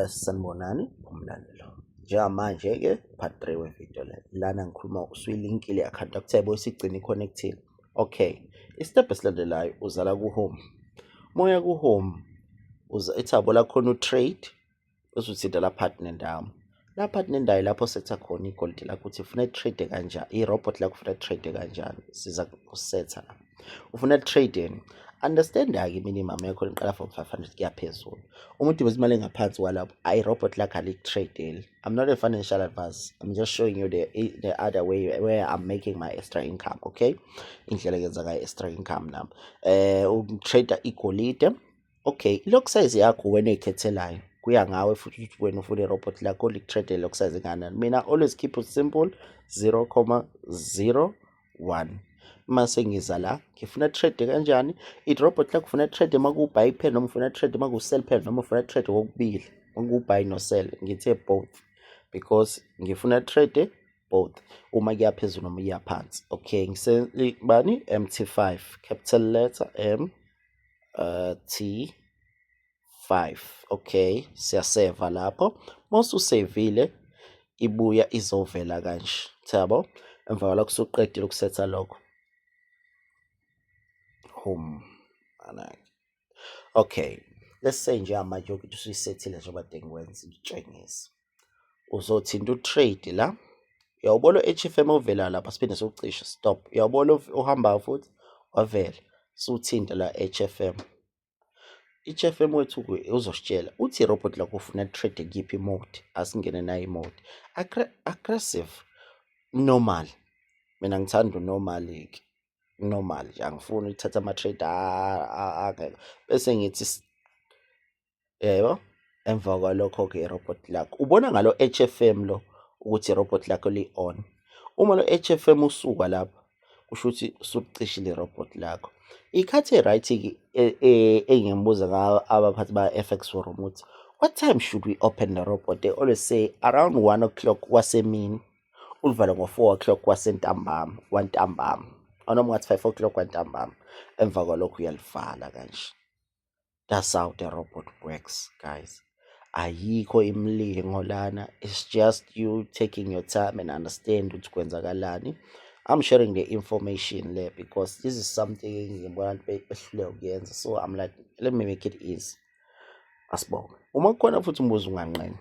Sanibonani umlandelo. Njengamanje-ke part 3 wevidiyo lana ngikhuluma usuyilinkile i-account yakho yabo isigcina i-connectile. Okay, istep esilandelayo uzala ku-home. Moya ku-home ithabo lakhona u-trade bese uthinta la partner ndawo. La partner ndawo lapho setha khona igolide lakho ukuthi ufuna i-trade kanjani, i-robot lakho ufuna i-trade kanjani. Siza kusetha la. Ufuna i-trade understand-ke i-minimum yakho iqala from 500 kuya phezulu. Umuntu bezimali engaphansi kwalapho i-robot lakho aliku-trade. I'm not a financial advisor. I'm just showing you the other way where I'm making my extra income, okay? Indlela yenza ngayo extra income nami. Trade igolide. Okay, lock size yakho wena eyikhethelayo. Kuya ngawe futhi ukuthi wena ufuna i-robot lakho liku-trade lock size kanjani. Mina always keep it simple 0.01. Mase ngiza la ngifuna trade kanjani i-robot lakho ufuna trade maku-buy pen noma ufuna trade maku-sell pen noma ufuna trade kokubili maku-buy no-sell ngithe both because ngifuna trade both uma kuya phezulu noma iya phansi. Okay, ngisebani MT5 capital letter M T5. Okay, siyaseva lapho mase usevile ibuya izovela kanje thabo. Emva kwalokho usuqedile ukusetha lokho home. Okay, let's say nje manje ukuthi usuyisethile njengoba ngikwenza ngitshengisa. Uzothinta utrade la. Uyawubona HFM ovela lapha siphinde sokucisha stop. Uyawubona uhamba futhi wavela. Suthinta la HFM. HFM wethu uzositshela uthi i-robot lakho ufuna trade ngiphi mode. Asingene nayo i-mode aggressive, normal. Mina ngithanda normal ke. Normal nje angifuni ukuthatha ama-trade bese ngithi yebo. Emva kwalokho ke i-robot lakho ubona ngalo HFM lo ukuthi i-robot lakho li-on. Uma lo HFM usuka lapha kusho ukuthi usucishile i-robot lakho. Ikhathi right ke engiyambuza ngawo abaphathi ba-FX forum ukuthi what time should we open the robot? They always say around 1 o'clock kwasemini ulivale ngo-4 o'clock kwasentambama kwantambama. Noma ngathi 5 o'clock kwantambama. Emva kwalokho uyalivala kanje. That's how the robot works, guys. Ayikho imlingo lana. It's just you taking your time and understand ukuthi kwenzakalani. I'm sharing the information there because this is something ngibona behlule ukuyenza. So I'm like, let me make it easy. Asibonge. Uma kukhona futhi umbuzo unganqeni.